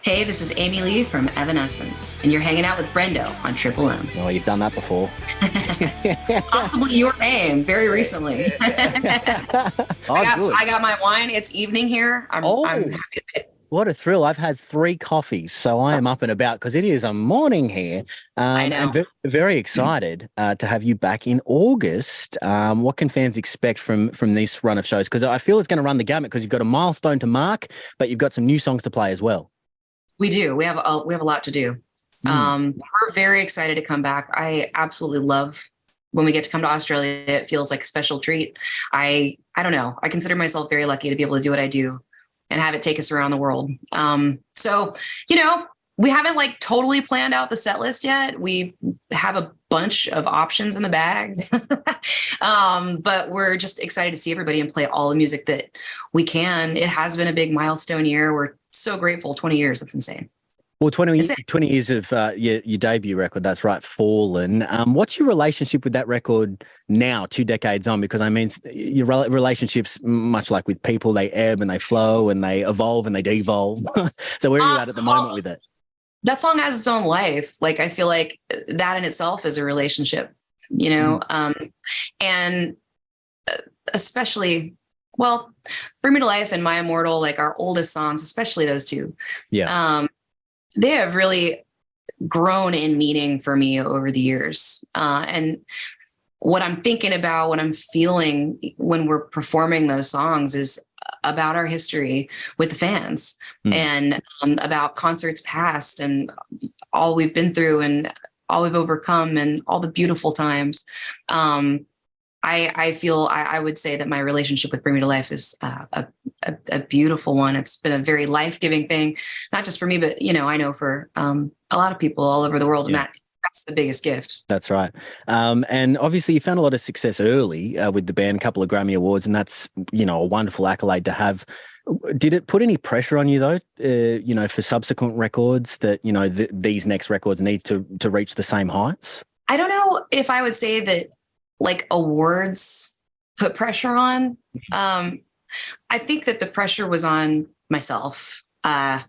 Hey, this is Amy Lee from Evanescence, and you're hanging out with Brendo on Triple M. Oh, you've done that before. Possibly your name very recently. Oh, good. I got my wine. It's evening here. I'm Oh, happy to what a thrill. I've had 3 coffees, so I am up and about because it is a morning here. I And know. very excited to have you back in August. What can fans expect from this run of shows? Because I feel it's going to run the gamut because you've got a milestone to mark, but you've got some new songs to play as well. We do. We have a lot to do. Mm. We're very excited to come back. I absolutely love when we get to come to Australia. It feels like a special treat. I don't know. I consider myself very lucky to be able to do what I do and have it take us around the world. So, we haven't like totally planned out the set list yet. We have a bunch of options in the bag. But we're just excited to see everybody and play all the music that we can. It has been a big milestone year. We're so grateful. 20 years. That's insane. Well, 20, It's 20 years of your debut record, that's right, Fallen. What's your relationship with that record now, 2 decades on? Because, I mean, your relationships, much like with people, they ebb and they flow and they evolve and they devolve. So where are you at the moment with it? that song has its own life. Like, I feel like that in itself is a relationship, and especially, well, Bring Me to Life and My Immortal, like our oldest songs, especially those two. Yeah. They have really grown in meaning for me over the years. And what I'm thinking about, what I'm feeling when we're performing those songs is about our history with the fans and about concerts past and all we've been through and all we've overcome and all the beautiful times. I feel I would say that my relationship with Bring Me to Life is a beautiful one. It's been a very life-giving thing, not just for me, but I know for a lot of people all over the world, and that's the biggest gift. That's right. And obviously you found a lot of success early with the band, a couple of Grammy Awards, and that's, a wonderful accolade to have. Did it put any pressure on you though, for subsequent records that, these next records need to reach the same heights? I don't know if I would say that like awards put pressure on. I think that the pressure was on myself to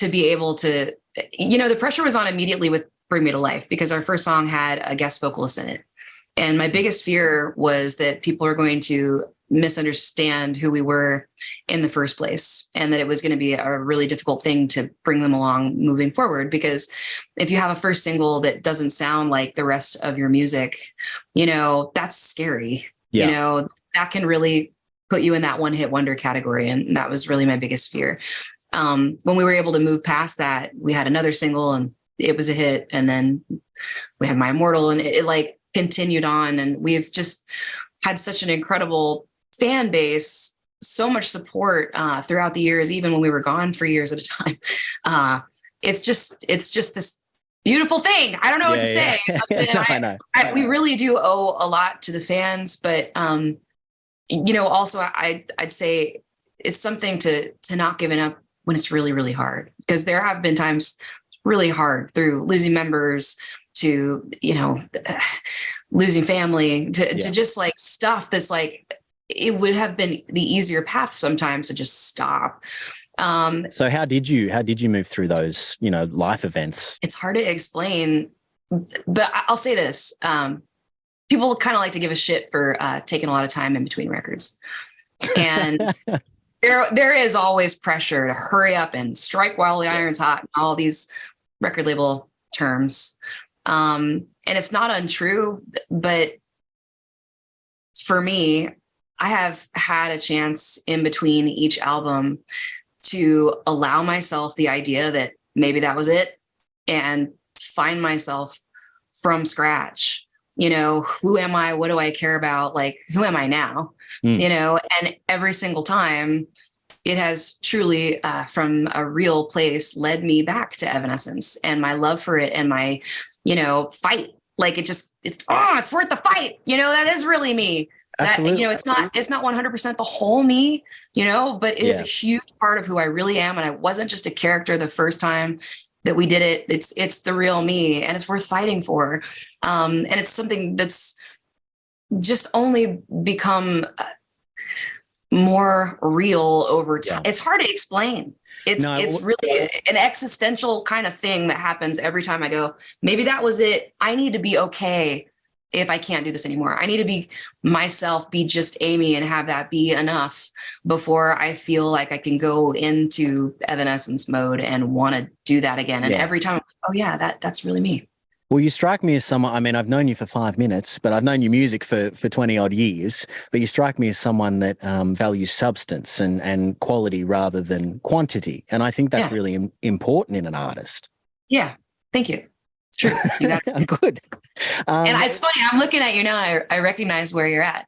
be able to, the pressure was on immediately with Bring Me to Life because our first song had a guest vocalist in it. And my biggest fear was that people are going to misunderstand who we were in the first place and that it was going to be a really difficult thing to bring them along moving forward. Because if you have a first single that doesn't sound like the rest of your music, that's scary. Yeah. That can really put you in that one-hit wonder category. And that was really my biggest fear. When we were able to move past that, we had another single and it was a hit. And then we had My Immortal and it like continued on. And we've just had such an incredible fan base, so much support throughout the years, even when we were gone for years at a time. It's just this beautiful thing. I don't know what to say. No, I know. We really do owe a lot to the fans, but also I'd say it's something to not giving up when it's really, really hard, because there have been times really hard through losing members to, losing family to just like stuff that's like, it would have been the easier path sometimes to just stop. So how did you move through those, life events? It's hard to explain, but I'll say this. People kind of like to give a shit for taking a lot of time in between records. And there is always pressure to hurry up and strike while the iron's hot, and all these record label terms. And it's not untrue, but for me, I have had a chance in between each album to allow myself the idea that maybe that was it and find myself from scratch. Who am I? What do I care about? Like, who am I now? And every single time it has truly, from a real place, led me back to Evanescence and my love for it and my, fight. Like it's worth the fight. That is really me. That, Absolutely. it's not 100% the whole me, but it is a huge part of who I really am. And I wasn't just a character the first time that we did it. It's the real me, and it's worth fighting for. And it's something that's just only become more real over time. It's hard to explain. It's really an existential kind of thing that happens every time I go, maybe that was it. I need to be okay if I can't do this anymore. I need to be myself, be just Amy, and have that be enough before I feel like I can go into Evanescence mode and want to do that again. And every time, oh yeah, that's really me. Well, you strike me as someone, I mean, I've known you for 5 minutes, but I've known your music for 20 odd years, but you strike me as someone that values substance and quality rather than quantity. And I think that's really important in an artist. Yeah. Thank you. It's true. You got it. Good. And it's funny. I'm looking at you now. I recognize where you're at.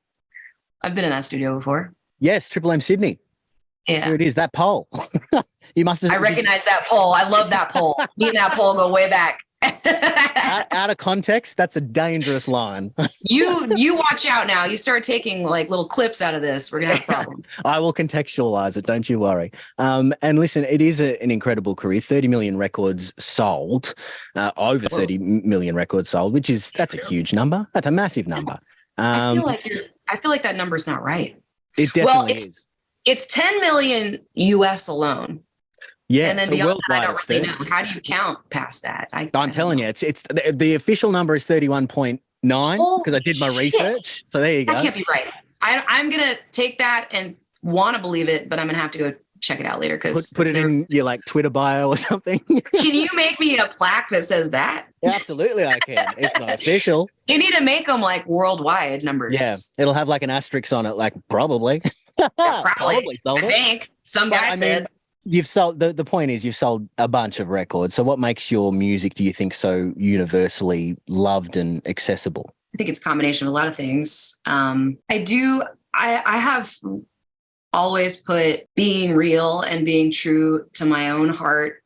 I've been in that studio before. Yes. Triple M Sydney. Yeah. Here it is. That pole. You must have. I recognize that pole. I love that pole. Me and that pole go way back. out of context, that's a dangerous line. You watch out now. You start taking like little clips out of this, we're gonna have a problem. I will contextualize it, don't you worry. And listen, it is an incredible career. 30 million records sold, over 30 million records sold, that's a huge number. That's a massive number. I feel like that number's not right. It definitely is. It's 10 million US alone. Yeah, and then beyond that, I don't really know. How do you count past that? I'm telling you, it's the official number is 31.9 because I did my research. So there you go. That can't be right. I'm gonna take that and want to believe it, but I'm gonna have to go check it out later because put it in your like Twitter bio or something. Can you make me a plaque that says that? Yeah, absolutely, I can. It's not official. You need to make them like worldwide numbers. Yeah, it'll have like an asterisk on it, like probably. Probably sold it. I think some guy said. You've sold, the point is you've sold a bunch of records. So what makes your music, do you think, so universally loved and accessible? I think it's a combination of a lot of things. I have always put being real and being true to my own heart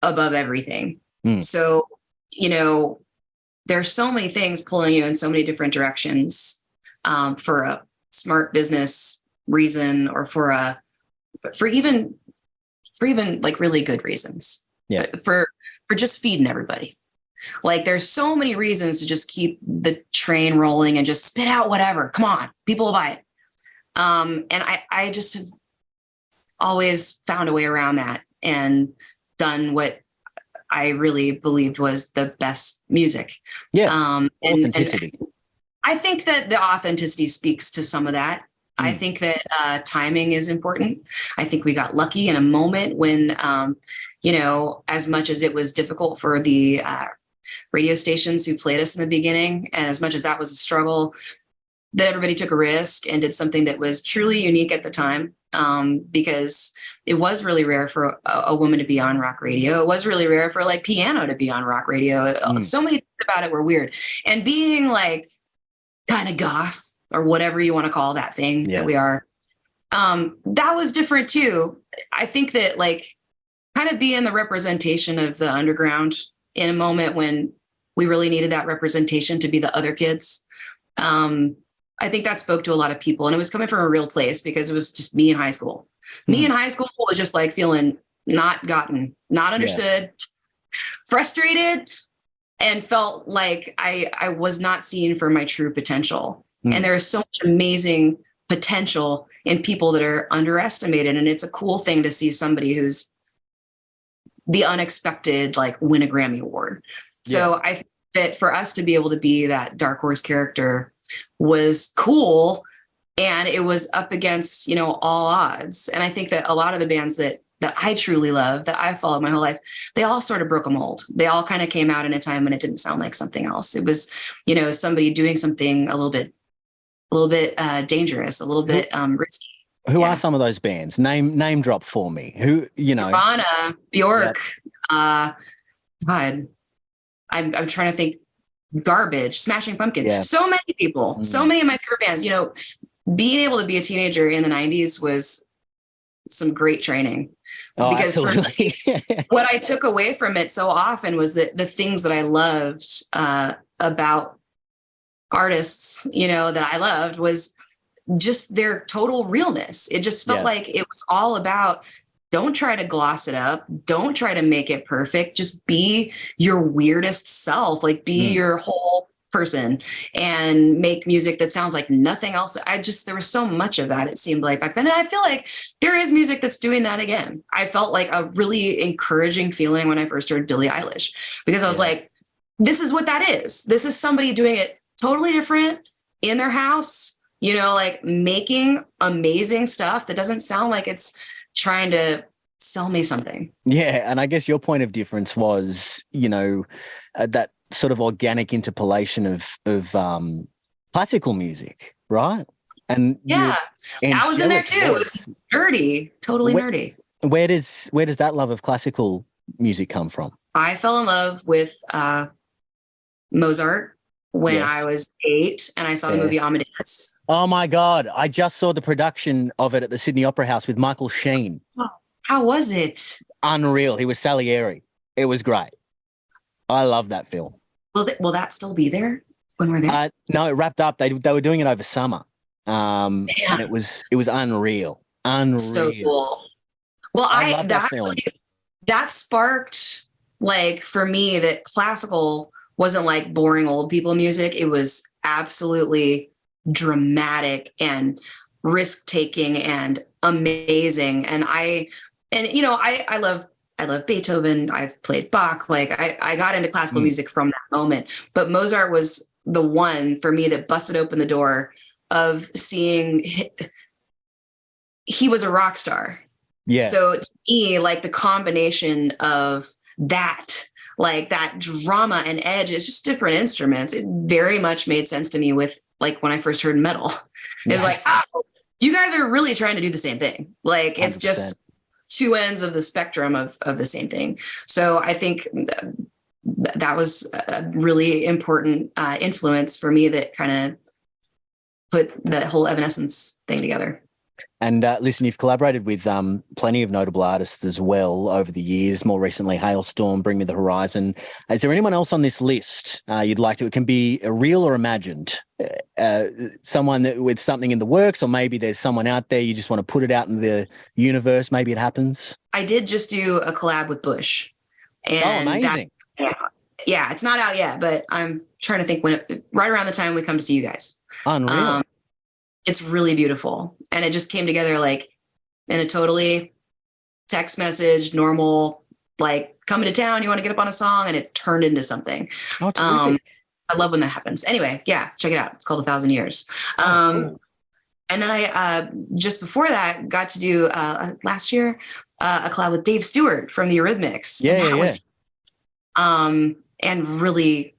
above everything. So, there's so many things pulling you in so many different directions for a smart business reason or for even like really good reasons. Yeah. For just feeding everybody. Like there's so many reasons to just keep the train rolling and just spit out whatever. Come on, people will buy it. And I just have always found a way around that and done what I really believed was the best music. Yeah. Authenticity. And I think that the authenticity speaks to some of that. I think that timing is important. I think we got lucky in a moment when, as much as it was difficult for the radio stations who played us in the beginning, and as much as that was a struggle, that everybody took a risk and did something that was truly unique at the time, because it was really rare for a woman to be on rock radio. It was really rare for like piano to be on rock radio. So many things about it were weird. And being like kind of goth, or whatever you want to call that thing that we are. That was different too. I think that like kind of being the representation of the underground in a moment when we really needed that representation to be the other kids. I think that spoke to a lot of people, and it was coming from a real place because it was just me in high school. Me in high school was just like feeling not gotten, not understood, frustrated, and felt like I was not seen for my true potential. And there is so much amazing potential in people that are underestimated. And it's a cool thing to see somebody who's the unexpected, like win a Grammy Award. So I think that for us to be able to be that dark horse character was cool. And it was up against, all odds. And I think that a lot of the bands that I truly love, that I've followed my whole life, they all sort of broke a mold. They all kind of came out in a time when it didn't sound like something else. It was, somebody doing something a little bit dangerous, a little bit risky. Who are some of those bands? Name drop for me. Who, Nirvana, Bjork, God, I'm trying to think. Garbage, Smashing Pumpkins. So many people, so many of my favorite bands. Being able to be a teenager in the 90s was some great training. Because for me, what I took away from it so often was that the things that I loved about artists, that I loved was just their total realness. It just felt like it was all about, don't try to gloss it up. Don't try to make it perfect. Just be your weirdest self, like be your whole person and make music that sounds like nothing else. There was so much of that, it seemed like back then. And I feel like there is music that's doing that again. I felt like a really encouraging feeling when I first heard Billie Eilish, because I was like, this is what that is. This is somebody doing it totally different in their house, you know, like making amazing stuff that doesn't sound like it's trying to sell me something. Yeah. And I guess your point of difference was, you know, that sort of organic interpolation of classical music, right? And I was in there too. It was nerdy, totally nerdy. Where does that love of classical music come from? I fell in love with Mozart when I was 8, and I saw the movie Amadeus. Oh my God. I just saw the production of it at the Sydney Opera House with Michael Sheen. Oh, how was it? Unreal. He was Salieri. It was great. I love that film. Will that still be there when we're there? No, it wrapped up. They were doing it over summer. And it was unreal. So cool. Well, I love that film. That sparked, like, for me, that classical wasn't like boring old people music. It was absolutely dramatic and risk-taking and amazing. And I love Beethoven. I've played Bach. Like I got into classical music from that moment, but Mozart was the one for me that busted open the door of seeing he was a rock star. Yeah. So to me, like the combination of that, like that drama and edge, it's just different instruments. It very much made sense to me with like when I first heard metal. It's like, oh, you guys are really trying to do the same thing. Like it's 100%. Just two ends of the spectrum of the same thing. So I think that was a really important influence for me that kind of put the whole Evanescence thing together. And listen, you've collaborated with plenty of notable artists as well over the years, more recently Hailstorm, Bring Me the Horizon. Is there anyone else on this list you'd like to? It can be real or imagined, someone with something in the works, or maybe there's someone out there you just want to put it out in the universe. Maybe it happens. I did just do a collab with Bush. And amazing. Yeah, it's not out yet, but I'm trying to think right around the time we come to see you guys. Unreal. It's really beautiful. And it just came together like in a totally text message, normal, like coming to town, you want to get up on a song, and it turned into something. Oh, terrific. I love when that happens. Anyway, yeah, check it out. It's called 1,000 Years. Cool. And then I, just before that, got to do last year, a collab with Dave Stewart from the Eurythmics. And really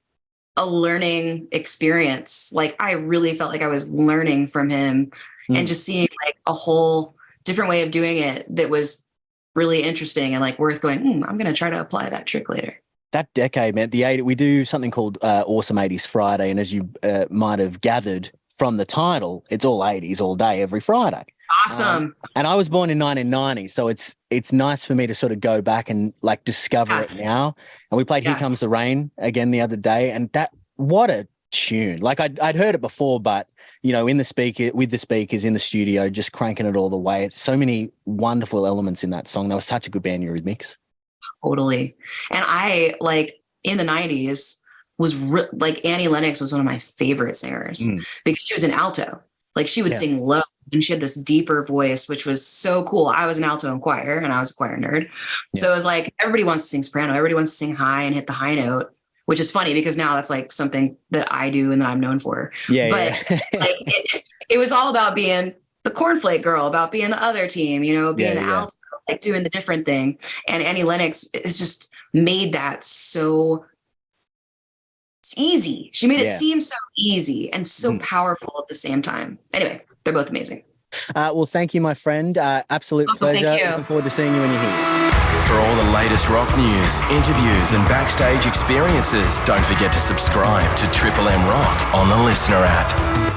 a learning experience. Like I really felt like I was learning from him and just seeing like a whole different way of doing it that was really interesting and like worth going, I'm going to try to apply that trick later. That decade, man, we do something called Awesome 80s Friday. And as you might have gathered from the title, it's all 80s all day, every Friday. Awesome. And I was born in 1990, so it's nice for me to sort of go back and like discover it now. And we played Here Comes the Rain again the other day, and what a tune. Like I'd heard it before, but you know, with the speakers in the studio, just cranking it all the way. It's so many wonderful elements in that song. That was such a good band, Eurythmics. Totally. And I like in the 90s was like Annie Lennox was one of my favorite singers because she was an alto. Like she would sing low. And she had this deeper voice, which was so cool. I was an alto in choir and I was a choir nerd. Yeah. So it was like, everybody wants to sing soprano. Everybody wants to sing high and hit the high note, which is funny because now that's like something that I do and that I'm known for. But like it was all about being the cornflake girl, about being the other team, you know, being the alto, like doing the different thing. And Annie Lennox has just made that so easy. She made it seem so easy and so powerful at the same time. Anyway, they're both amazing. Well, thank you, my friend. Absolute pleasure. Thank you. Looking forward to seeing you when you're here. For all the latest rock news, interviews, and backstage experiences, don't forget to subscribe to Triple M Rock on the Listener app.